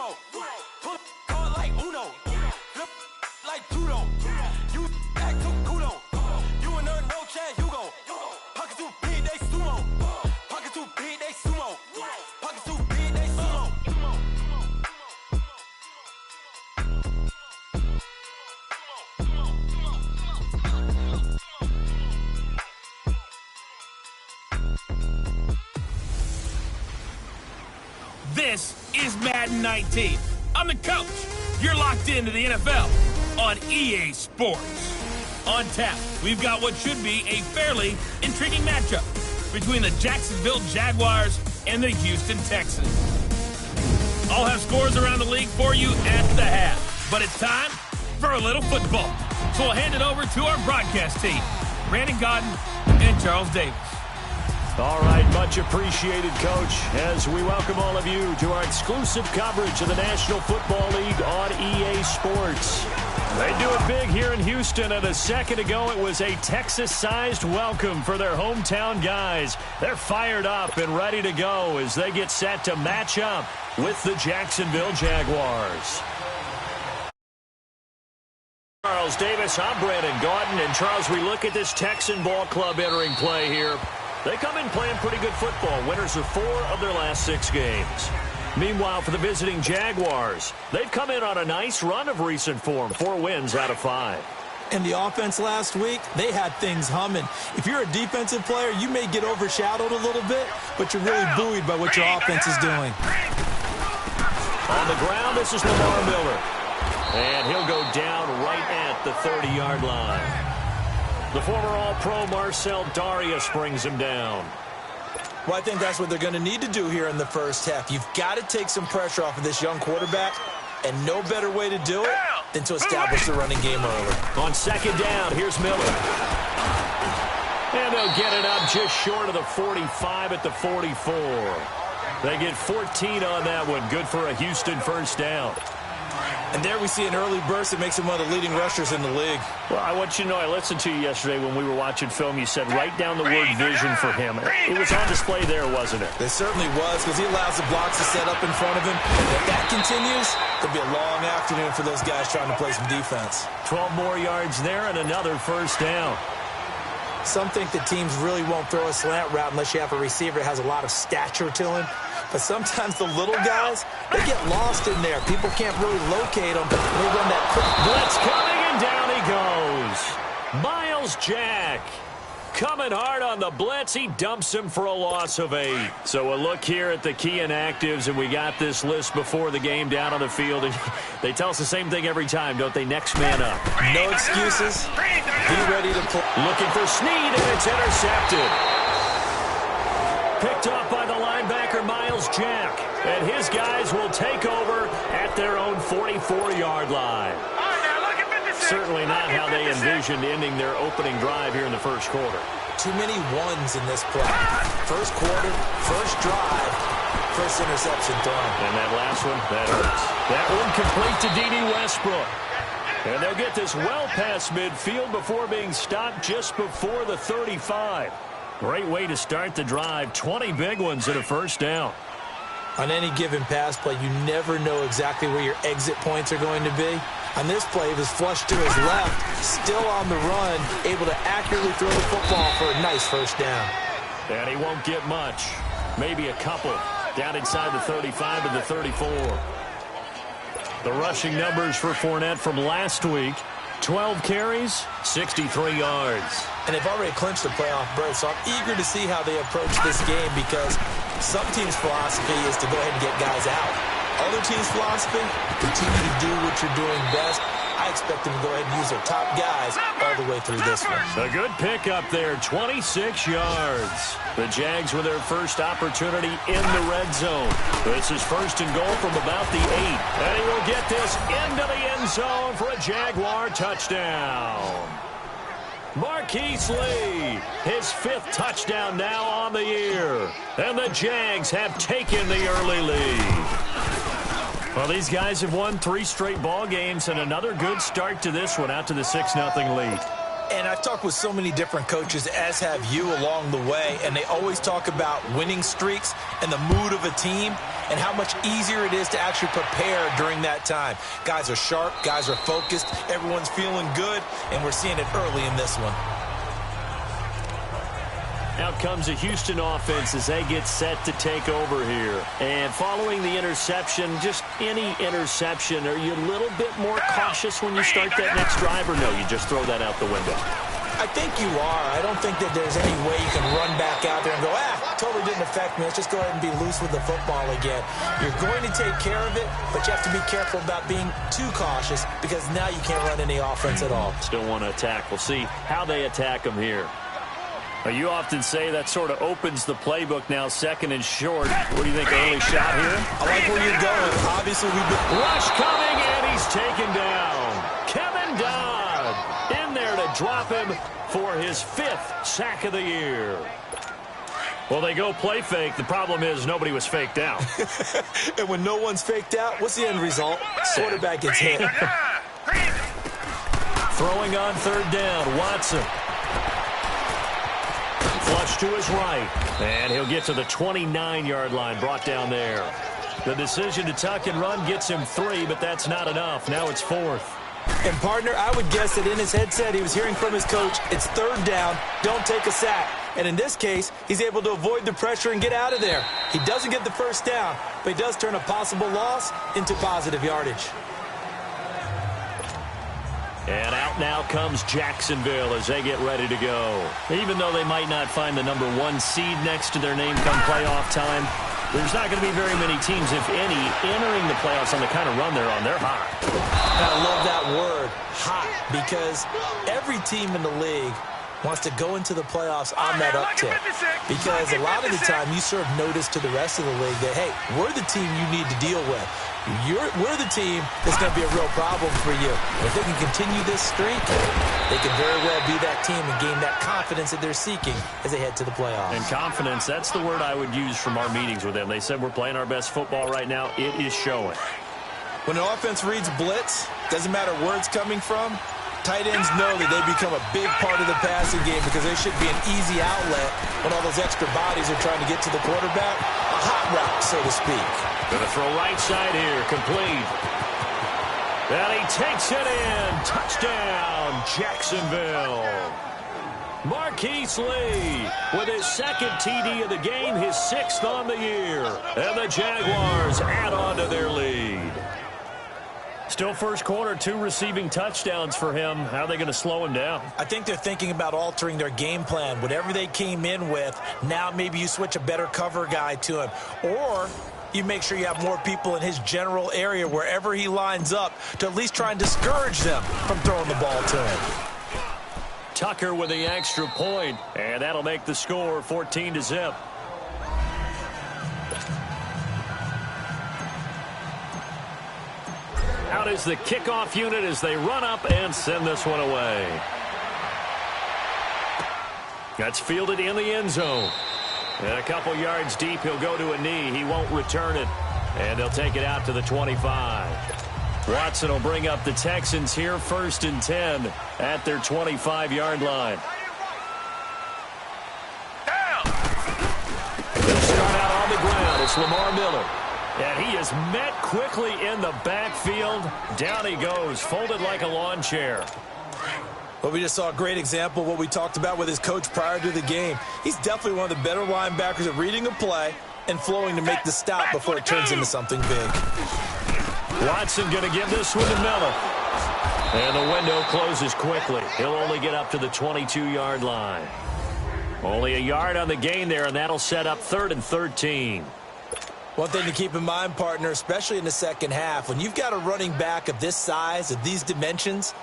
Uno. Pull card like Uno. Flip like judo. You act too kudo. You and her no chance, you go. Pockets too big, they sumo. Pockets too big, they sumo. Pockets too big, they sumo. This is Madden 19. I'm the coach. You're locked into the NFL on EA Sports. On tap, we've got what should be a fairly intriguing matchup between the Jacksonville Jaguars and the Houston Texans. I'll have scores around the league for you at the half, but it's time for a little football. So we'll hand it over to our broadcast team, Brandon Godden and Charles Davis. All right, much appreciated, Coach, as we welcome all of you to our exclusive coverage of the National Football League on EA Sports. They do it big here in Houston, and a second ago it was a Texas-sized welcome for their hometown guys. They're fired up and ready to go as they get set to match up with the Jacksonville Jaguars. Charles Davis, I'm Brandon Gaudin, and Charles, we look at this Texan ball club entering play here. They come in playing pretty good football, winners of 4 of their last 6 games. Meanwhile, for the visiting Jaguars, they've come in on a nice run of recent form, 4 wins out of 5. And the offense last week, they had things humming. If you're a defensive player, you may get overshadowed a little bit, but you're really buoyed by what your offense is doing. On the ground, this is Lamar Miller. And he'll go down right at the 30-yard line. The former All-Pro Marcel Darius brings him down. Well, I think that's what they're going to need to do here in the first half. You've got to take some pressure off of this young quarterback, and no better way to do it than to establish the running game early. On second down, here's Miller. And they'll get it up just short of the 45 at the 44. They get 14 on that one. Good for a Houston first down. And there we see an early burst that makes him one of the leading rushers in the league. Well, I want you to know, I listened to you yesterday when we were watching film. You said write down the word vision for him. It was on display there, wasn't it? It certainly was, because he allows the blocks to set up in front of him. If that continues, it'll be a long afternoon for those guys trying to play some defense. 12 more yards there and another first down. Some think that teams really won't throw a slant route unless you have a receiver that has a lot of stature to him. But sometimes the little guys, they get lost in there. People can't really locate them. They run that quick blitz coming, and down he goes. Miles Jack coming hard on the blitz. He dumps him for a loss of 8. So a look here at the key inactives, and we got this list before the game down on the field. And they tell us the same thing every time, don't they? Next man up. No excuses. Be ready to play. Looking for Snead, and it's intercepted. Picked off by the linebacker, Miles Jack. And his guys will take over at their own 44-yard line. Certainly not how they envisioned ending their opening drive here in the first quarter. Too many ones in this play. First quarter, first drive, first interception thrown. And that last one, that hurts. That one complete to D.D. Westbrook. And they'll get this well past midfield before being stopped just before the 35. Great way to start the drive. 20 big ones and a first down. On any given pass play, you never know exactly where your exit points are going to be. On this play, he was flushed to his left, still on the run, able to accurately throw the football for a nice first down. And he won't get much. Maybe a couple. Down inside the 35 and the 34. The rushing numbers for Fournette from last week. 12 carries, 63 yards. And they've already clinched the playoff berth, so I'm eager to see how they approach this game, because some teams' philosophy is to go ahead and get guys out. Other teams' philosophy, continue to do what you're doing best. I expect them to go ahead and use their top guys all the way through this one. A good pickup there, 26 yards. The Jags with their first opportunity in the red zone. This is first and goal from about the 8. And he will get this into the end zone for a Jaguar touchdown. Marquise Lee, his 5th touchdown now on the year. And the Jags have taken the early lead. Well, these guys have won 3 straight ball games, and another good start to this one, out to the 6-0 lead. And I've talked with so many different coaches, as have you along the way, and they always talk about winning streaks and the mood of a team and how much easier it is to actually prepare during that time. Guys are sharp, guys are focused, everyone's feeling good, and we're seeing it early in this one. Out comes a Houston offense as they get set to take over here. And following the interception, just any interception, are you a little bit more cautious when you start that next drive, or no, you just throw that out the window? I think you are. I don't think that there's any way you can run back out there and go, totally didn't affect me. Let's just go ahead and be loose with the football again. You're going to take care of it, but you have to be careful about being too cautious because now you can't run any offense at all. Still want to attack. We'll see how they attack them here. You often say that sort of opens the playbook now, second and short. What do you think, early shot here? I like where you're going. Obviously, we've been... Rush coming, and he's taken down. Kevin Dodd in there to drop him for his 5th sack of the year. Well, they go play fake. The problem is nobody was faked out. And when no one's faked out, what's the end result? Quarterback gets hit. Throwing on 3rd down, Watson. Flush to his right, and he'll get to the 29-yard line, brought down there. The decision to tuck and run gets him 3, but that's not enough. Now it's 4th. And, partner, I would guess that in his headset he was hearing from his coach, it's 3rd down, don't take a sack. And in this case, he's able to avoid the pressure and get out of there. He doesn't get the 1st down, but he does turn a possible loss into positive yardage. And out now comes Jacksonville as they get ready to go. Even though they might not find the number 1 seed next to their name come playoff time, there's not going to be very many teams, if any, entering the playoffs on the kind of run they're on. They're hot. I love that word, hot, because every team in the league wants to go into the playoffs on that uptick. Because a lot of the time you serve notice to the rest of the league that, hey, we're the team you need to deal with. We're the team that's going to be a real problem for you. If they can continue this streak, they can very well be that team and gain that confidence that they're seeking as they head to the playoffs. And confidence, that's the word I would use from our meetings with them. They said we're playing our best football right now. It is showing. When an offense reads blitz, doesn't matter where it's coming from, tight ends know that they become a big part of the passing game because they should be an easy outlet when all those extra bodies are trying to get to the quarterback. A hot route, so to speak. Gonna throw right side here, complete. And he takes it in. Touchdown, Jacksonville. Marquise Lee with his 2nd TD of the game, his 6th on the year. And the Jaguars add on to their lead. Still first quarter, 2 receiving touchdowns for him. How are they going to slow him down? I think they're thinking about altering their game plan. Whatever they came in with, now maybe you switch a better cover guy to him. Or you make sure you have more people in his general area wherever he lines up to at least try and discourage them from throwing the ball to him. Tucker with the extra point, and that'll make the score 14-0. Out is the kickoff unit as they run up and send this one away. That's fielded in the end zone. And a couple yards deep, he'll go to a knee. He won't return it. And they'll take it out to the 25. Watson will bring up the Texans here, 1st and 10 at their 25-yard line. They'll start out on the ground. It's Lamar Miller. And he is met quickly in the backfield. Down he goes, folded like a lawn chair. Well, we just saw a great example of what we talked about with his coach prior to the game. He's definitely one of the better linebackers at reading a play and flowing to make the stop before it turns into something big. Watson going to give this one to Miller. And the window closes quickly. He'll only get up to the 22-yard line. Only a yard on the gain there, and that'll set up 3rd and 13. One thing to keep in mind, partner, especially in the second half, when you've got a running back of this size, of these dimensions,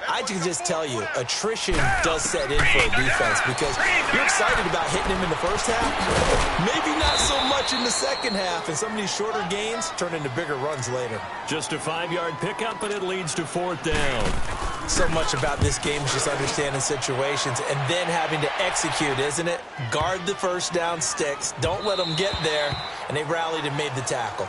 I can just tell you, attrition does set in for a defense because you're excited about hitting him in the first half, maybe not so much in the second half, and some of these shorter gains turn into bigger runs later. Just a 5-yard pickup, and it leads to 4th down. So much about this game is just understanding situations and then having to execute, isn't it? Guard the first down sticks, don't let them get there, and they rallied and made the tackle.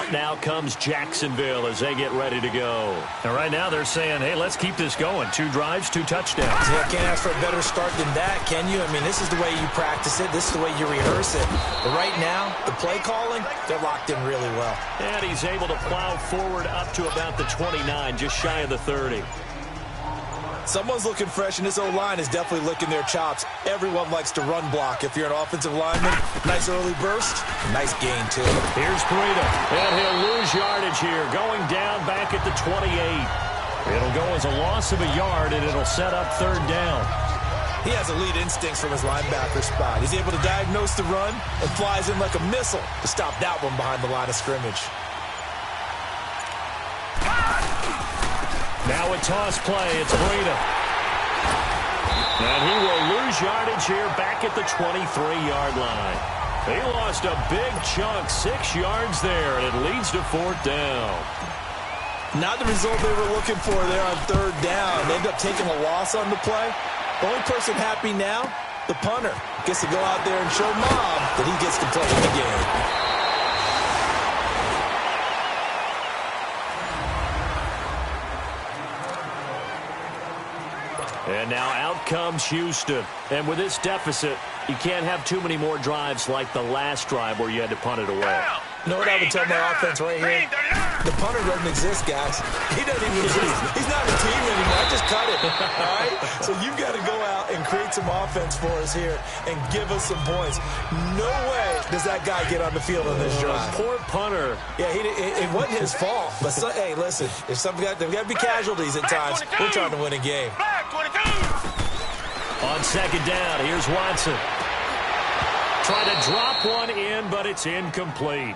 Out now comes Jacksonville as they get ready to go. And right now they're saying, hey, let's keep this going. 2 drives, 2 touchdowns. Yeah, can't ask for a better start than that, can you? I mean, this is the way you practice it. This is the way you rehearse it. But right now, the play calling, they're locked in really well. And he's able to plow forward up to about the 29, just shy of the 30. Someone's looking fresh, and this O-line is definitely licking their chops. Everyone likes to run block. If you're an offensive lineman, nice early burst, nice gain, too. Here's Breida, and he'll lose yardage here, going down back at the 28. It'll go as a loss of a yard, and it'll set up 3rd down. He has elite instincts from his linebacker spot. He's able to diagnose the run and flies in like a missile to stop that one behind the line of scrimmage. Now a toss play, it's Breida. And he will lose yardage here back at the 23-yard line. He lost a big chunk, 6 yards there, and it leads to 4th down. Not the result they were looking for there on 3rd down. They end up taking a loss on the play. The only person happy now, the punter, gets to go out there and show Mom that he gets to play in the game. And now out comes Houston. And with this deficit, you can't have too many more drives like the last drive where you had to punt it away. You know what I would tell my offense right here? The punter doesn't exist, guys. He doesn't even exist. He's not a team anymore. I just cut it. All right? So you've got to go out and create some offense for us here and give us some points. No way does that guy get on the field on this drive. Poor punter. Yeah, it wasn't his fault. But, hey, listen, if there've got to be casualties at times. We're trying to win a game. On 2nd down, here's Watson. Trying to drop one in, but it's incomplete.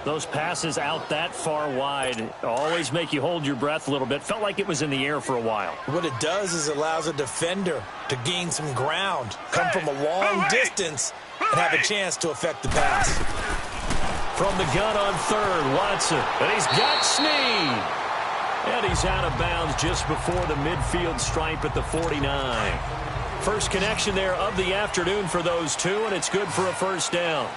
Those passes out that far wide always make you hold your breath a little bit. Felt like it was in the air for a while. What it does is it allows a defender to gain some ground, come from a long distance, and have a chance to affect the pass. From the gun on 3rd, Watson. And he's got Snead. And he's out of bounds just before the midfield stripe at the 49. First connection there of the afternoon for those two, and it's good for a 1st down.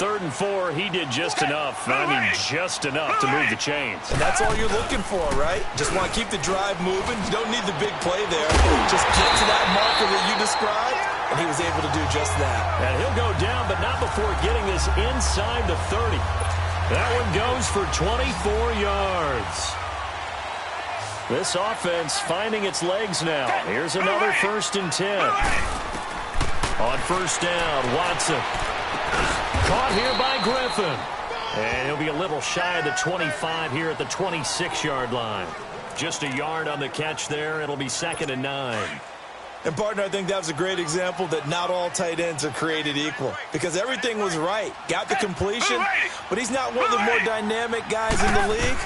3rd and 4, he did just enough. I mean, just enough to move the chains. And that's all you're looking for, right? Just want to keep the drive moving. You don't need the big play there. Just get to that marker that you described, and he was able to do just that. And he'll go down, but not before getting this inside the 30. That one goes for 24 yards. This offense finding its legs now. Here's another 1st and 10. On 1st down, Watson. Caught here by Griffin. And he'll be a little shy of the 25 here at the 26-yard line. Just a yard on the catch there. It'll be 2nd and 9. And, partner, I think that was a great example that not all tight ends are created equal. Because everything was right. Got the completion, but he's not one of the more dynamic guys in the league.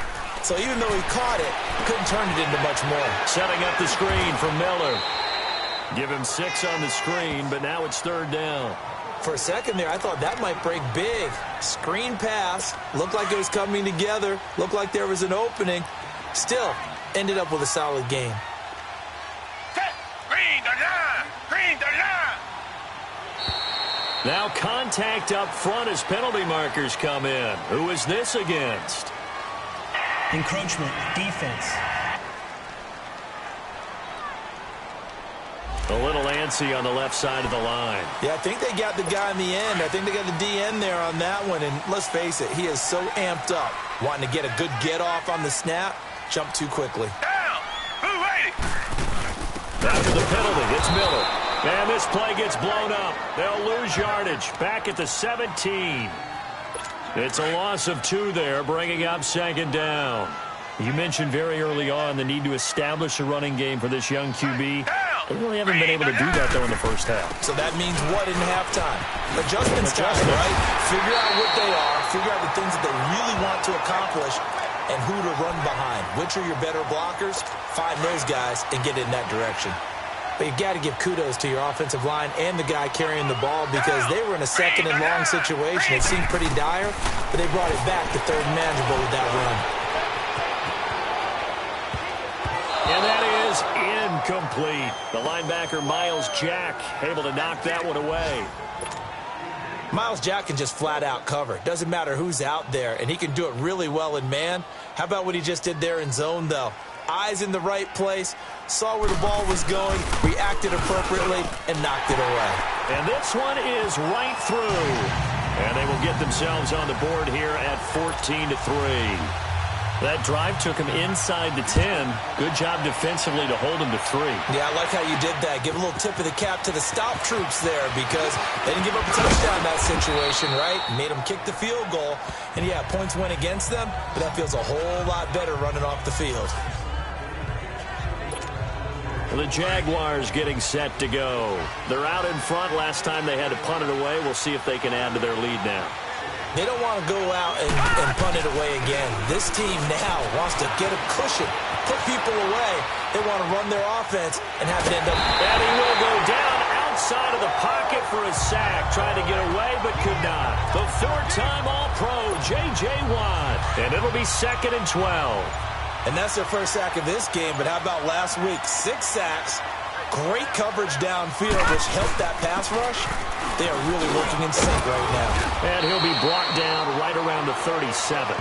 So even though he caught it, couldn't turn it into much more. Setting up the screen from Miller. Give him 6 on the screen, but now it's 3rd down. For a second there, I thought that might break big. Screen pass. Looked like it was coming together. Looked like there was an opening. Still, ended up with a solid game. Now contact up front as penalty markers come in. Who is this against? Encroachment, defense. A little antsy on the left side of the line. Yeah, I think they got the guy in the end. I think they got the DN there on that one. And let's face it, he is so amped up, wanting to get a good get-off on the snap, jump too quickly. After the penalty, it's Miller. And this play gets blown up. They'll lose yardage back at the 17. It's a loss of 2 there, bringing up 2nd down. You mentioned very early on the need to establish a running game for this young QB. They really haven't been able to do that, though, in the first half. So that means what in halftime? Adjustments time, right? Figure out what they are, figure out the things that they really want to accomplish, and who to run behind. Which are your better blockers? Find those guys and get in that direction. But you've got to give kudos to your offensive line and the guy carrying the ball because they were in a 2nd and long situation. It seemed pretty dire, but they brought it back to 3rd and manageable with that run. And that is incomplete. The linebacker, Miles Jack, able to knock that one away. Myles Jack can just flat out cover. Doesn't matter who's out there, and he can do it really well in man. How about what he just did there in zone, though? Eyes in the right place, saw where the ball was going, reacted appropriately, and knocked it away. And this one is right through. And they will get themselves on the board here at 14-3. That drive took him inside the 10. Good job defensively to hold him to 3. Yeah, I like how you did that. Give a little tip of the cap to the stop troops there because they didn't give up a touchdown in that situation, right? Made them kick the field goal. And, yeah, points went against them, but that feels a whole lot better running off the field. The Jaguars getting set to go. They're out in front. Last time they had to punt it away. We'll see if they can add to their lead now. They don't want to go out and punt it away again. This team now wants to get a cushion, put people away. They want to run their offense and have it end up. And he will go down outside of the pocket for a sack. Trying to get away, but could not. The four-time All-Pro, J.J. Watt. And it'll be 2nd and 12. And that's their first sack of this game. But how about last week? 6 sacks. Great coverage downfield, which helped that pass rush. They are really working in sync right now. And he'll be brought down right around the 37.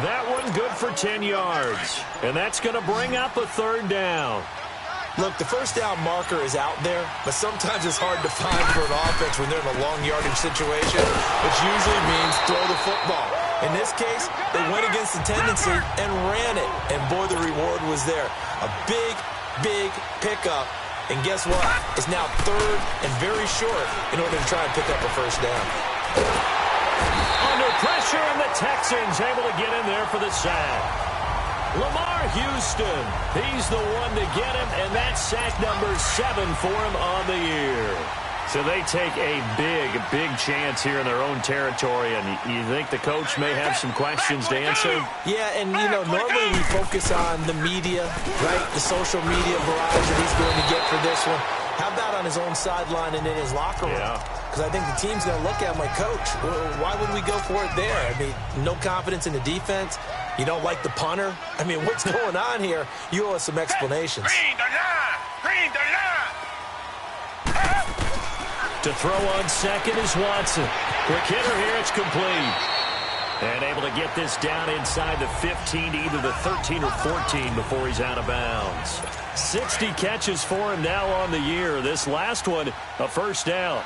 That one good for 10 yards. And that's going to bring up a 3rd down. Look, the first down marker is out there, but sometimes it's hard to find for an offense when they're in a long yardage situation, which usually means throw the football. In this case, they went against the tendency and ran it. And, boy, the reward was there. A big pickup. And guess what? It's now 3rd and very short in order to try and pick up a first down. Under pressure, and the Texans able to get in there for the sack. Lamar Houston, he's the one to get him, and that's sack number 7 for him on the year. So they take a big chance here in their own territory, and you think the coach may have some questions to answer? Yeah, and, normally we focus on the media, right, the social media barrage that he's going to get for this one. How about on his own sideline and in his locker room? Because I think the team's going to look at him like, Coach, why would we go for it there? I mean, no confidence in the defense. You don't like the punter. I mean, what's going on here? You owe us some explanations. Green the line! Green the line! To throw on second is Watson. Quick hitter here, it's complete. And able to get this down inside the 15 to either the 13 or 14 before he's out of bounds. 60 catches for him now on the year. This last one, a first down.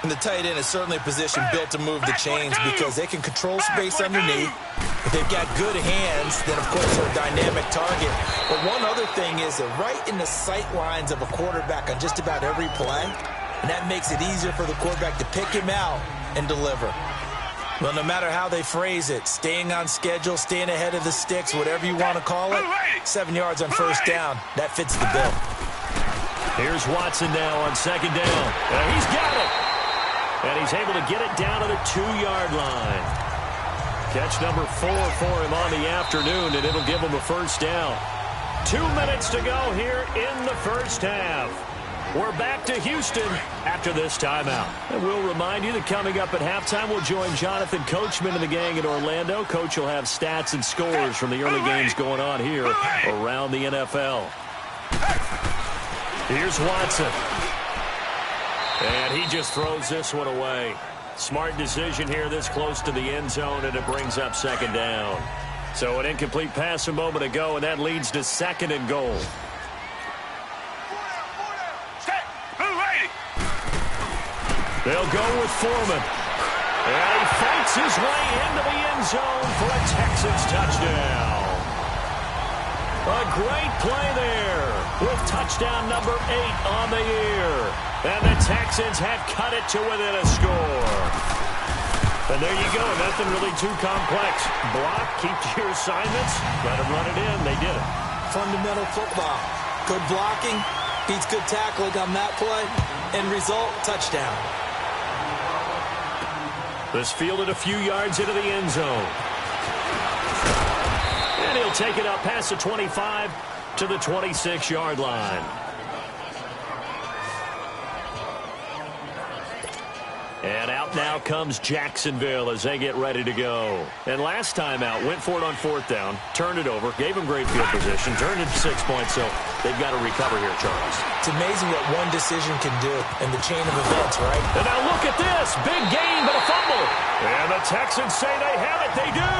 And the tight end is certainly a position built to move the chains because they can control space underneath. If they've got good hands, then, of course, they're a dynamic target. But one other thing is they're right in the sight lines of a quarterback on just about every play. And that makes it easier for the quarterback to pick him out and deliver. Well, no matter how they phrase it, staying on schedule, staying ahead of the sticks, whatever you want to call it, 7 yards on first down, that fits the bill. Here's Watson now on second down. He's got it. And he's able to get it down to the 2-yard line. Catch number 4 for him on the afternoon, and it'll give him a first down. 2 minutes to go here in the first half. We're back to Houston after this timeout. And we'll remind you that coming up at halftime, we'll join Jonathan Coachman and the gang in Orlando. Coach will have stats and scores from the early games going on here around the NFL. Here's Watson. And he just throws this one away. Smart decision here this close to the end zone, and it brings up second down. So an incomplete pass a moment ago, and that leads to 2nd and goal. They'll go with Foreman. And he fights his way into the end zone for a Texans touchdown. A great play there with touchdown number 8 on the year. And the Texans have cut it to within a score. And there you go. Nothing really too complex. Block, keep to your assignments, let them run it in. They did it. Fundamental football. Good blocking beats good tackling on that play. End result, touchdown. This fielded a few yards into the end zone. And he'll take it up past the 25 to the 26-yard line. And out now comes Jacksonville as they get ready to go. And last time out, went for it on 4th down, turned it over, gave them great field position, turned it 6 points, so they've got to recover here, Charles. It's amazing what one decision can do in the chain of events, right? And now look at this. Big gain, but a fumble. And the Texans say they have it. They do.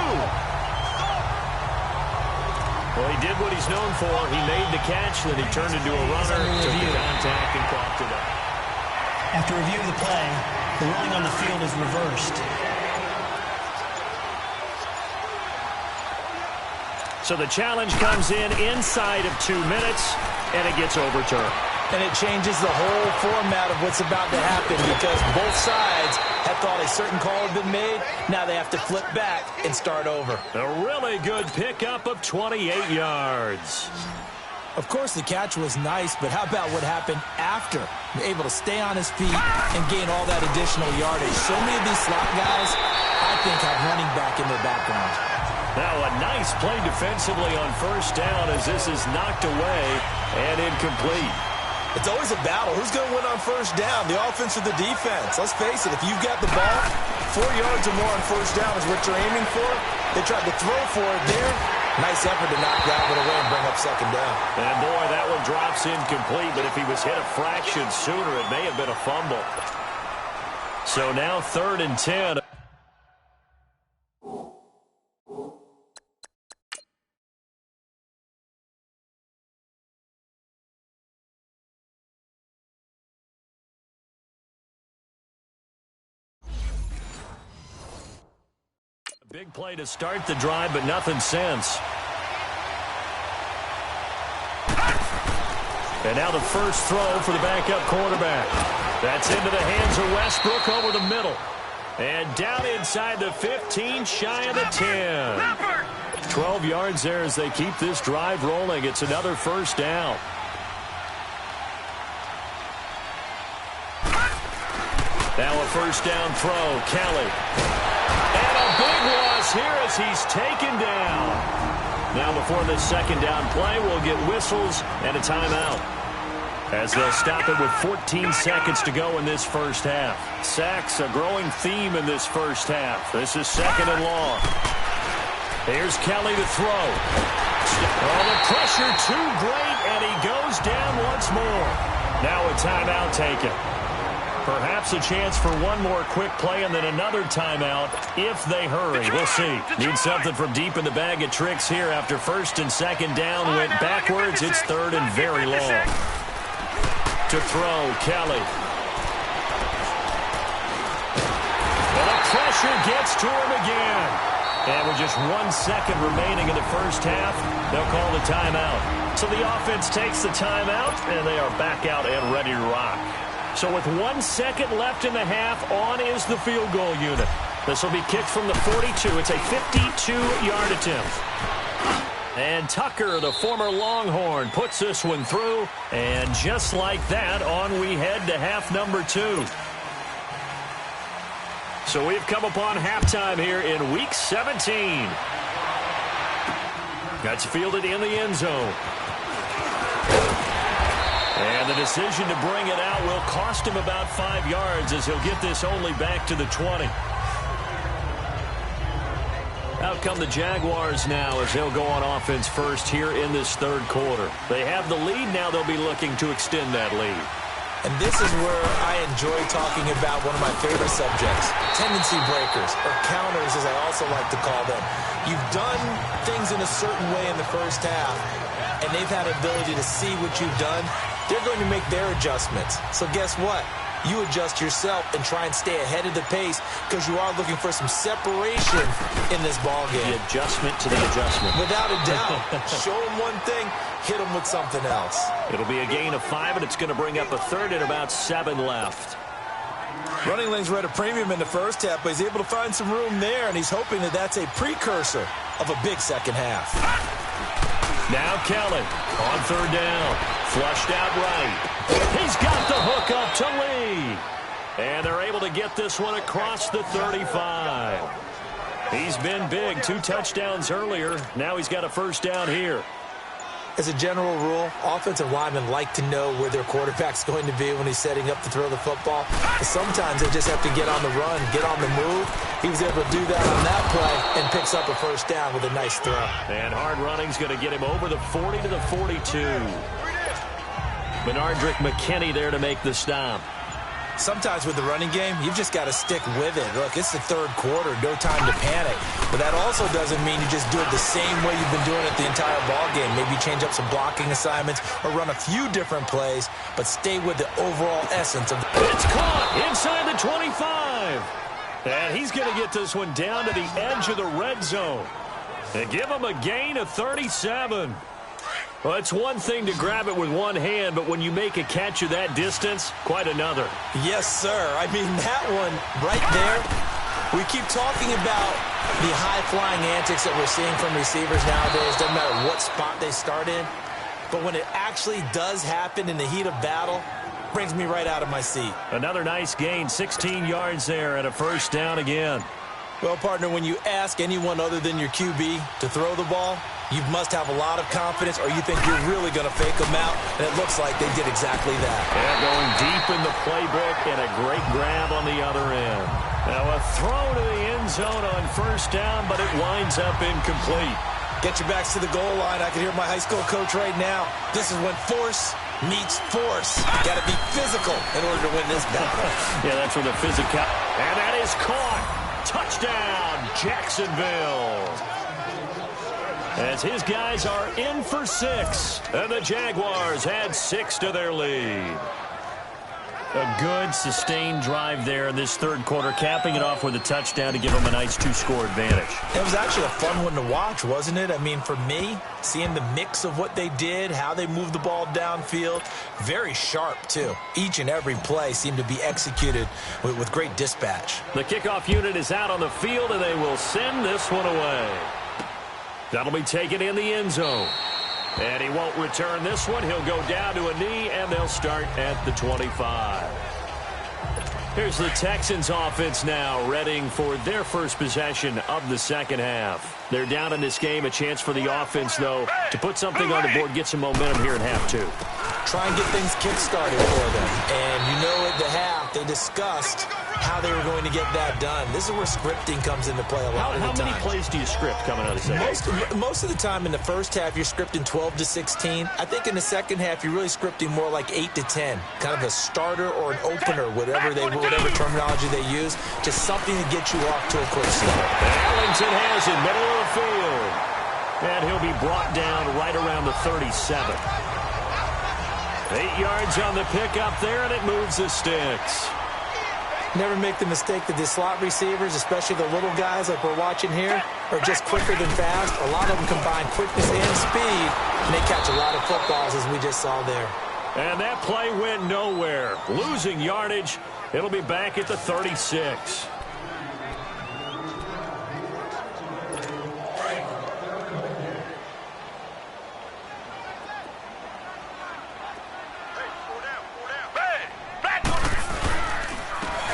Well, he did what he's known for. He made the catch, then he turned into a runner, took the contact, and coughed it up. After review of the play, the ruling on the field is reversed. So the challenge comes in inside of 2 minutes, and it gets overturned. And it changes the whole format of what's about to happen because both sides had thought a certain call had been made. Now they have to flip back and start over. A really good pickup of 28 yards. Of course, the catch was nice, but how about what happened after? Able to stay on his feet and gain all that additional yardage. So many of these slot guys, I think, have running back in their background. Now a nice play defensively on 1st down as this is knocked away and incomplete. It's always a battle. Who's going to win on 1st down, the offense or the defense? Let's face it, if you've got the ball, 4 yards or more on 1st down is what you're aiming for. They tried to throw for it there. Nice effort to knock that one away and bring up 2nd down. And boy, that one drops incomplete, but if he was hit a fraction sooner, it may have been a fumble. So now 3rd and 10. Big play to start the drive, but nothing since. And now the first throw for the backup quarterback. That's into the hands of Westbrook over the middle. And down inside the 15, shy of the 10. 12 yards there as they keep this drive rolling. It's another 1st down. Now a 1st down throw, Kelly. And a big loss here as he's taken down. Now before this 2nd down play, we'll get whistles and a timeout, as they'll stop it with 14 seconds to go in this 1st half. Sacks, a growing theme in this 1st half. This is 2nd and long. Here's Kelly to throw. Oh, the pressure too great, and he goes down once more. Now a timeout taken. Perhaps a chance for one more quick play and then another timeout if they hurry. We'll see. Need something from deep in the bag of tricks here after 1st and 2nd down went backwards. It's 3rd and very long. To throw, Kelly. And the pressure gets to him again. And with just 1 second remaining in the 1st half, they'll call the timeout. So the offense takes the timeout, and they are back out and ready to rock. So with 1 second left in the half, on is the field goal unit. This will be kicked from the 42. It's a 52-yard attempt. And Tucker, the former Longhorn, puts this one through. And just like that, on we head to half number 2. So we've come upon halftime here in Week 17. That's fielded in the end zone. And the decision to bring it out will cost him about 5 yards as he'll get this only back to the 20. Out come the Jaguars now as they'll go on offense first here in this 3rd quarter. They have the lead. Now they'll be looking to extend that lead. And this is where I enjoy talking about one of my favorite subjects, tendency breakers, or counters as I also like to call them. You've done things in a certain way in the 1st half, and they've had an ability to see what you've done. They're going to make their adjustments. So guess what? You adjust yourself and try and stay ahead of the pace because you are looking for some separation in this ball game. The adjustment to the adjustment. Without a doubt. Show them one thing, hit them with something else. It'll be a gain of 5, and it's going to bring up a 3rd and about 7 left. Running lanes were at a premium in the 1st half, but he's able to find some room there, and he's hoping that that's a precursor of a big 2nd half. Now Kelly on 3rd down. Flushed out right. He's got the hook up to Lee. And they're able to get this one across the 35. He's been big. 2 touchdowns earlier. Now he's got a 1st down here. As a general rule, offensive linemen like to know where their quarterback's going to be when he's setting up to throw the football. But sometimes they just have to get on the run, get on the move. He was able to do that on that play and picks up a first down with a nice throw. And hard running's going to get him over the 40 to the 42. Bernardrick McKinney there to make the stop. Sometimes with the running game, you've just got to stick with it. Look, it's the third quarter, no time to panic. But that also doesn't mean you just do it the same way you've been doing it the entire ball game. Maybe change up some blocking assignments or run a few different plays, but stay with the overall essence of the... It's caught inside the 25. And he's going to get this one down to the edge of the red zone. And give him a gain of 37. Well, it's one thing to grab it with one hand, but when you make a catch of that distance, quite another. Yes, sir. I mean, that one right there, we keep talking about the high-flying antics that we're seeing from receivers nowadays. Doesn't matter what spot they start in. But when it actually does happen in the heat of battle, brings me right out of my seat. Another nice gain, 16 yards there and a first down again. Well, partner, when you ask anyone other than your QB to throw the ball, you must have a lot of confidence or you think you're really going to fake them out, and it looks like they did exactly that. And going deep in the playbook and a great grab on the other end. Now a throw to the end zone on first down, but it winds up incomplete. Get your backs to the goal line. I can hear my high school coach right now. This is when force meets force. Got to be physical in order to win this battle. Yeah, that's where the physical. And that is caught. Touchdown, Jacksonville. As his guys are in for 6, and the Jaguars add 6 to their lead. A good, sustained drive there in this third quarter, capping it off with a touchdown to give them a nice 2-score advantage. It was actually a fun one to watch, wasn't it? I mean, for me, seeing the mix of what they did, how they moved the ball downfield, very sharp, too. Each and every play seemed to be executed with great dispatch. The kickoff unit is out on the field, and they will send this one away. That'll be taken in the end zone. And he won't return this one. He'll go down to a knee, and they'll start at the 25. Here's the Texans offense now, readying for their first possession of the second half. They're down in this game. A chance for the offense, though, to put something on the board, get some momentum here in half 2. Try and get things kick-started for them. And you know at the half, they discussed how they were going to get that done. This is where scripting comes into play a lot of the time. How many plays do you script coming out of the second? Most of the time in the first half, you're scripting 12 to 16. I think in the second half, you're really scripting more like 8 to 10. Kind of a starter or an opener, whatever terminology they use. Just something to get you off to a quick start. Ellington has it, middle of the field. And he'll be brought down right around the 37. 8 yards on the pickup there, and it moves the sticks. Never make the mistake that the slot receivers, especially the little guys like we're watching here, are just quicker than fast. A lot of them combine quickness and speed, and they catch a lot of footballs, as we just saw there. And that play went nowhere. Losing yardage. It'll be back at the 36.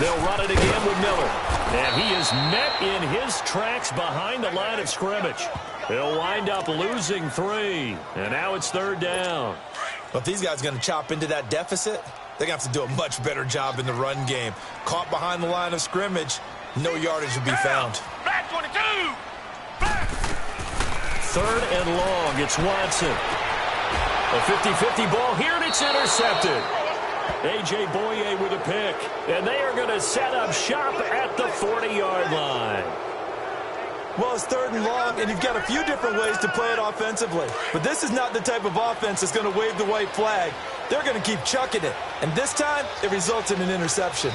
They'll run it again with Miller. And he is met in his tracks behind the line of scrimmage. He'll wind up losing 3. And now it's third down. Well, if these guys are going to chop into that deficit, they're going to have to do a much better job in the run game. Caught behind the line of scrimmage, no yardage will be found. Black 22! Third and long. It's Watson. A 50-50 ball here, and it's intercepted. A.J. Boye with a pick. And they are going to set up shop at the 40-yard line. Well, it's third and long, and you've got a few different ways to play it offensively. But this is not the type of offense that's going to wave the white flag. They're going to keep chucking it. And this time, it results in an interception.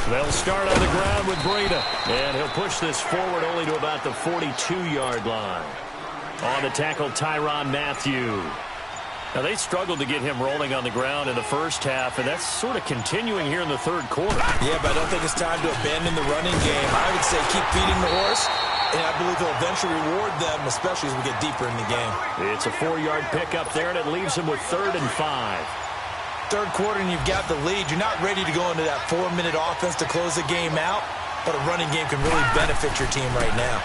They'll start on the ground with Breida. And he'll push this forward only to about the 42-yard line. On the tackle, Tyrann Mathieu. Now, they struggled to get him rolling on the ground in the first half, and that's sort of continuing here in the third quarter. Yeah, but I don't think it's time to abandon the running game. I would say keep feeding the horse, and I believe he'll eventually reward them, especially as we get deeper in the game. It's a 4-yard pickup there, and it leaves him with 3rd and 5. Third quarter, and you've got the lead. You're not ready to go into that 4-minute offense to close the game out, but a running game can really benefit your team right now.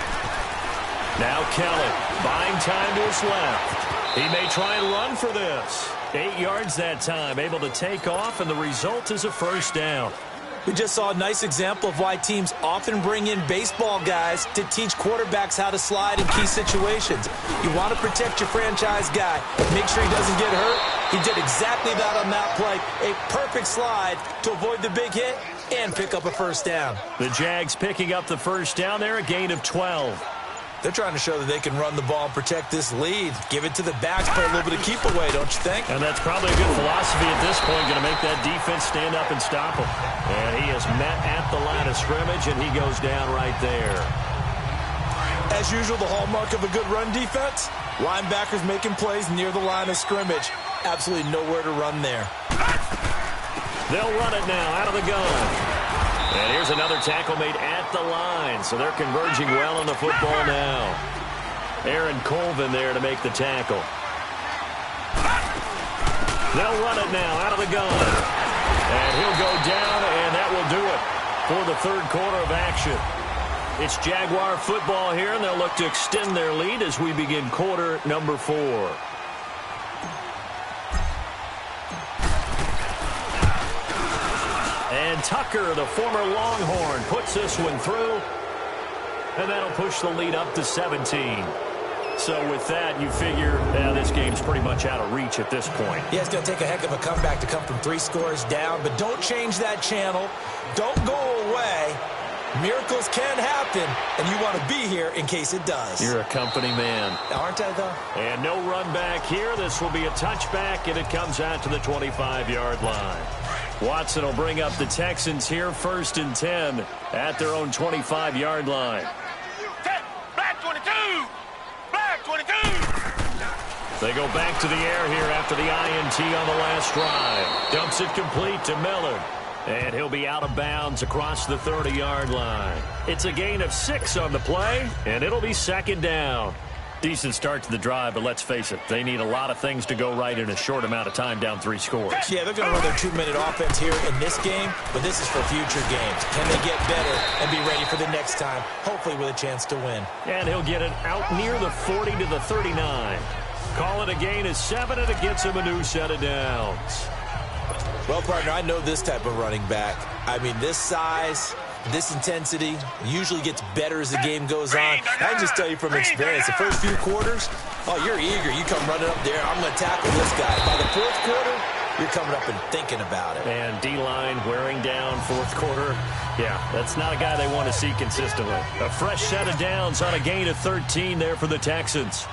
Now Kelly buying time to his left. He may try and run for this. 8 yards that time, able to take off, and the result is a first down. We just saw a nice example of why teams often bring in baseball guys to teach quarterbacks how to slide in key situations. You want to protect your franchise guy. Make sure he doesn't get hurt. He did exactly that on that play. A perfect slide to avoid the big hit and pick up a first down. The Jags picking up the first down there, a gain of 12. They're trying to show that they can run the ball and protect this lead. Give it to the backs, play a little bit of keep away, don't you think? And that's probably a good philosophy at this point, going to make that defense stand up and stop him. And he is met at the line of scrimmage, and he goes down right there. As usual, the hallmark of a good run defense, linebackers making plays near the line of scrimmage. Absolutely nowhere to run there. They'll run it now out of the gun. And here's another tackle made at the line, so they're converging well on the football now. Aaron Colvin there to make the tackle. They'll run it now out of the gun. And he'll go down, and that will do it for the third quarter of action. It's Jaguar football here, and they'll look to extend their lead as we begin quarter number 4. And Tucker, the former Longhorn, puts this one through. And that'll push the lead up to 17. So with that, you figure this game's pretty much out of reach at this point. Yeah, it's going to take a heck of a comeback to come from 3 scores down. But don't change that channel. Don't go away. Miracles can happen, and you want to be here in case it does. You're a company man. Aren't I, though? And no run back here. This will be a touchback, and it comes out to the 25-yard line. Watson will bring up the Texans here, 1st and 10 at their own 25-yard line. Black 22! Black 22! They go back to the air here after the INT on the last drive. Dumps it complete to Miller. And he'll be out of bounds across the 30-yard line. It's a gain of 6 on the play, and it'll be 2nd down. Decent start to the drive, but let's face it, they need a lot of things to go right in a short amount of time, down 3 scores. Yeah, they're going to run their 2-minute offense here in this game, but this is for future games. Can they get better and be ready for the next time, hopefully with a chance to win? And he'll get it out near the 40 to the 39. Call it a gain of 7, and it gets him a new set of downs. Well, partner, I know this type of running back. I mean, this size, this intensity usually gets better as the game goes on. I can just tell you from experience, the first few quarters, oh, you're eager. You come running up there, I'm going to tackle this guy. By the 4th quarter, you're coming up and thinking about it. And D-line wearing down 4th quarter. Yeah, that's not a guy they want to see consistently. A fresh set of downs on a gain of 13 there for the Texans.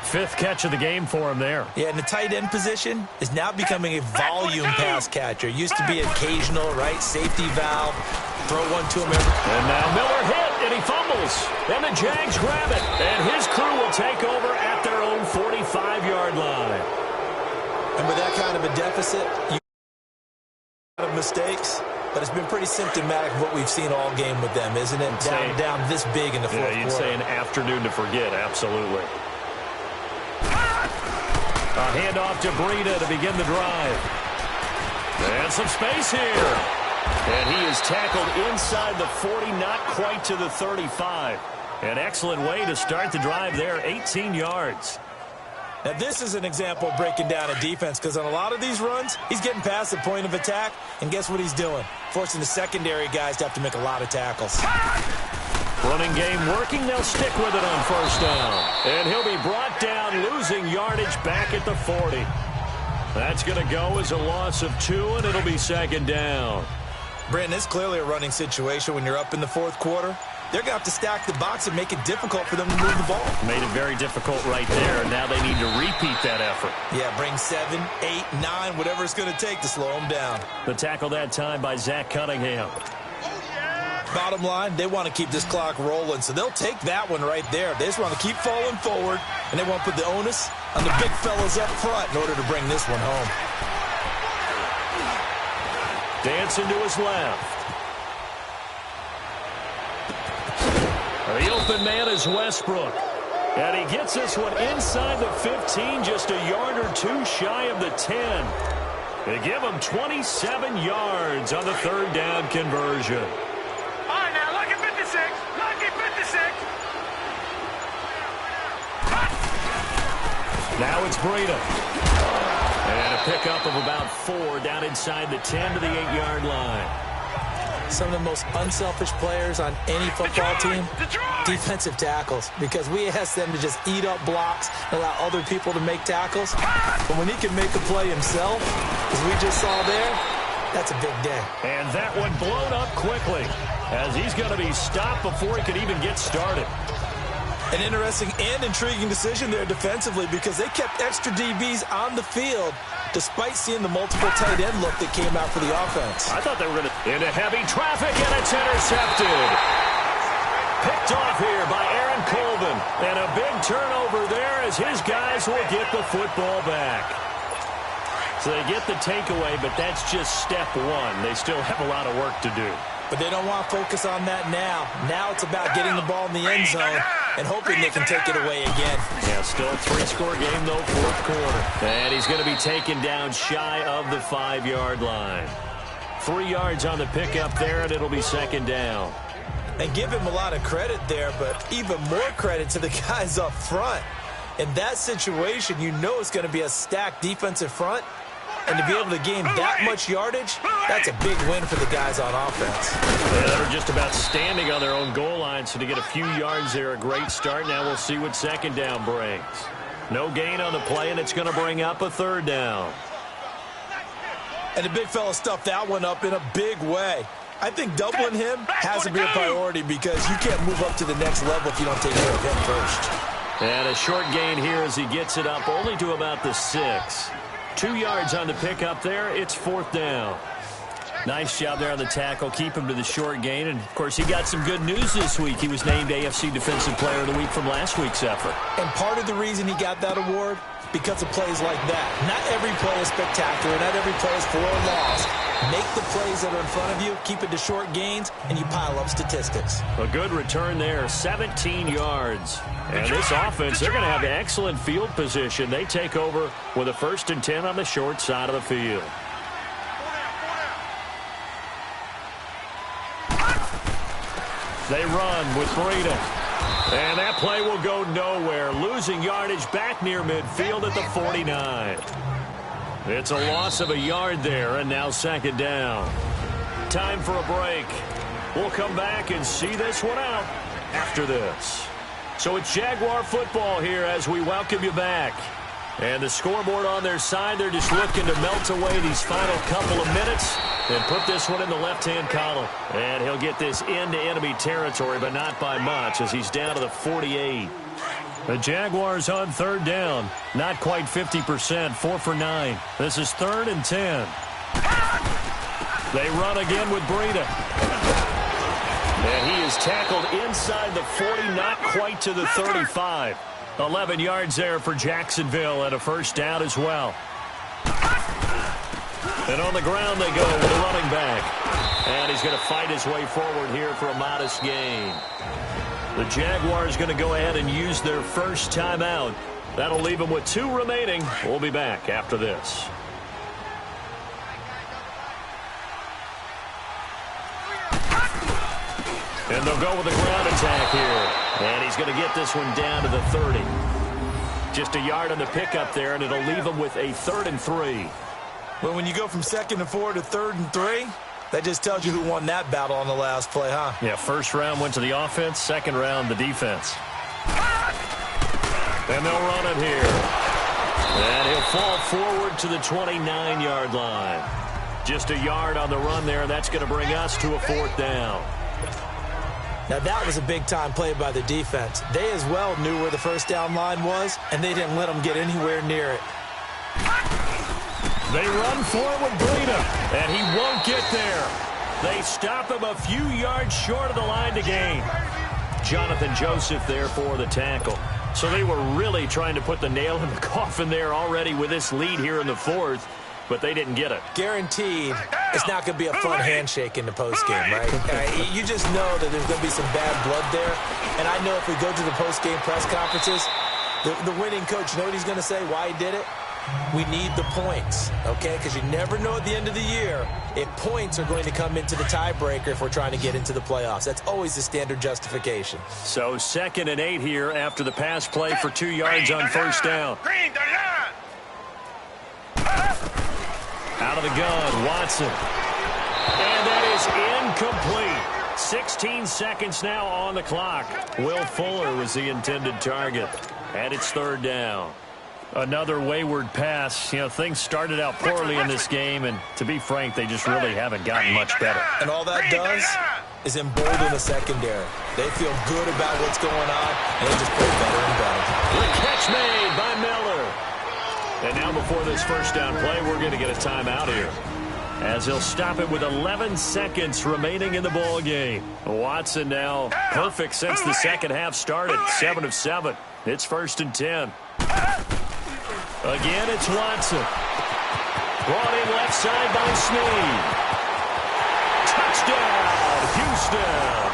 5th catch of the game for him there. Yeah, and the tight end position is now becoming a volume pass catcher. Used to be occasional, right? Safety valve. Throw one to him every. And now Miller hit, and he fumbles. And the Jags grab it. And his crew will take over at their own 45-yard line. And with that kind of a deficit, you have mistakes. But it's been pretty symptomatic of what we've seen all game with them, isn't it? Down this big in the 4th quarter. You'd say an afternoon to forget, absolutely. A handoff to Breida to begin the drive. And some space here. And he is tackled inside the 40, not quite to the 35. An excellent way to start the drive there, 18 yards. Now, this is an example of breaking down a defense, because on a lot of these runs, he's getting past the point of attack, and guess what he's doing? Forcing the secondary guys to have to make a lot of tackles. Running game working. They'll stick with it on 1st down. And he'll be brought down, losing yardage back at the 40. That's going to go as a loss of 2, and it'll be 2nd down. Brandon, it's clearly a running situation when you're up in the 4th quarter. They're going to have to stack the box and make it difficult for them to move the ball. Made it very difficult right there, and now they need to repeat that effort. Yeah, bring 7, 8, 9, whatever it's going to take to slow them down. The tackle that time by Zach Cunningham. Bottom line, they want to keep this clock rolling, so they'll take that one right there. They just want to keep falling forward, and they want to put the onus on the big fellas up front in order to bring this one home. Dancing to his left. The open man is Westbrook. And he gets this one inside the 15, just a yard or 2 shy of the 10. They give him 27 yards on the 3rd down conversion. All right, now, lucky 56. Lucky 56. Now it's Breida. And a pickup of about 4 down inside the 10 to the 8-yard line. Some of the most unselfish players on any football team, defensive tackles, because we ask them to just eat up blocks and allow other people to make tackles. But when he can make a play himself, as we just saw there, that's a big day. And that one blown up quickly, as he's going to be stopped before he could even get started. An interesting and intriguing decision there defensively, because they kept extra DBs on the field despite seeing the multiple tight end look that came out for the offense. I thought they were going to into heavy traffic, and it's intercepted. Picked off here by Aaron Colvin. And a big turnover there as his guys will get the football back. So they get the takeaway, but that's just step one. They still have a lot of work to do. But they don't want to focus on that now. Now it's about getting the ball in the end zone and hoping they can take it away again. Yeah, still a 3-score game, though, fourth quarter. And he's going to be taken down shy of the 5-yard line. 3 yards on the pickup there, and it'll be second down. And give him a lot of credit there, but even more credit to the guys up front. In that situation, you know it's going to be a stacked defensive front. And to be able to gain that much yardage, that's a big win for the guys on offense. Yeah, they were just about standing on their own goal line, so to get a few yards there, a great start. Now we'll see what second down brings. No gain on the play, and it's going to bring up a third down. And the big fella stuffed that one up in a big way. I think doubling him has to be a priority, because you can't move up to the next level if you don't take care of him first. And a short gain here as he gets it up only to about the 6. 2 yards on the pickup there. It's fourth down. Nice job there on the tackle. Keep him to the short gain. And, of course, he got some good news this week. He was named AFC Defensive Player of the Week from last week's effort. And part of the reason he got that award, because of plays like that. Not every play is spectacular. Not every play is for a loss. Make the plays that are in front of you, keep it to short gains, and you pile up statistics. A good return there, 17 yards. And this offense, they're going to have excellent field position. They take over with a 1st and 10 on the short side of the field. They run with Breida. And that play will go nowhere. Losing yardage back near midfield at the 49. It's a loss of a yard there, and now second down. Time for a break. We'll come back and see this one out after this. So it's Jaguar football here as we welcome you back. And the scoreboard on their side, they're just looking to melt away these final couple of minutes and put this one in the left-hand column. And he'll get this into enemy territory, but not by much, as he's down to the 48. The Jaguars on third down. Not quite 50%, 4 for 9. This is 3rd and 10. They run again with Breida. And he is tackled inside the 40, not quite to the 35. 11 yards there for Jacksonville, and a first down as well. And on the ground they go with a running back. And he's going to fight his way forward here for a modest gain. The Jaguars going to go ahead and use their first timeout. That'll leave them with 2 remaining. We'll be back after this. And they'll go with a ground attack here. And he's going to get this one down to the 30. Just a yard on the pickup there, and it'll leave them with a 3rd and 3. Well, when you go from 2nd and 4 to 3rd and 3, that just tells you who won that battle on the last play, huh? Yeah, first round went to the offense, second round the defense. And they'll run it here. And he'll fall forward to the 29-yard line. Just a yard on the run there. That's going to bring us to a 4th down. Now, that was a big-time play by the defense. They as well knew where the first down line was, and they didn't let them get anywhere near it. They run for it with Breida, and he won't get there. They stop him a few yards short of the line to gain. Jonathan Joseph there for the tackle. So they were really trying to put the nail in the coffin there already with this lead here in the 4th, but they didn't get it. Guaranteed it's not going to be a fun handshake in the postgame, right? You just know that there's going to be some bad blood there. And I know if we go to the postgame press conferences, the winning coach, you know what he's going to say, why he did it? We need the points, okay? Because you never know at the end of the year if points are going to come into the tiebreaker if we're trying to get into the playoffs. That's always the standard justification. So 2nd and 8 here after the pass play for 2 yards on first down. Out of the gun, Watson. And that is incomplete. 16 seconds now on the clock. Will Fuller was the intended target. And it's 3rd down. Another wayward pass. You know, things started out poorly in this game, and to be frank, they just really haven't gotten much better. And all that does is embolden the secondary. They feel good about what's going on, and they just play better and better. The catch made by Miller. And now before this first down play, we're going to get a timeout here, as he'll stop it with 11 seconds remaining in the ball game. Watson now perfect since the second half started. 7 of 7. It's 1st and 10. Again, it's Watson. Brought in left side by Snead. Touchdown, Houston.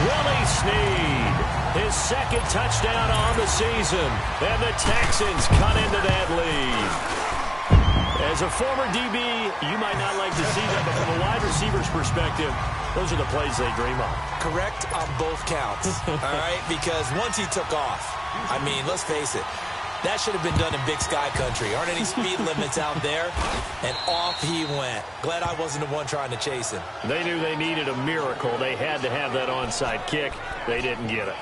Willie Snead, his 2nd touchdown on the season. And the Texans cut into that lead. As a former DB, you might not like to see that, but from a wide receiver's perspective, those are the plays they dream of. Correct on both counts, all right? Because once he took off, I mean, let's face it, that should have been done in Big Sky country. Aren't any speed limits out there? And off he went. Glad I wasn't the one trying to chase him. They knew they needed a miracle. They had to have that onside kick. They didn't get it.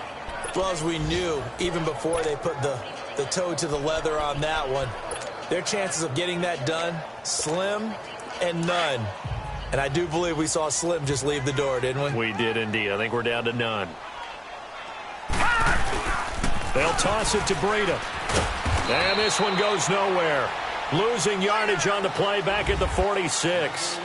Well, as we knew, even before they put the toe to the leather on that one, their chances of getting that done, slim and none. And I do believe we saw Slim just leave the door, didn't we? We did indeed. I think we're down to none. They'll toss it to Breida. And this one goes nowhere. Losing yardage on the play back at the 46.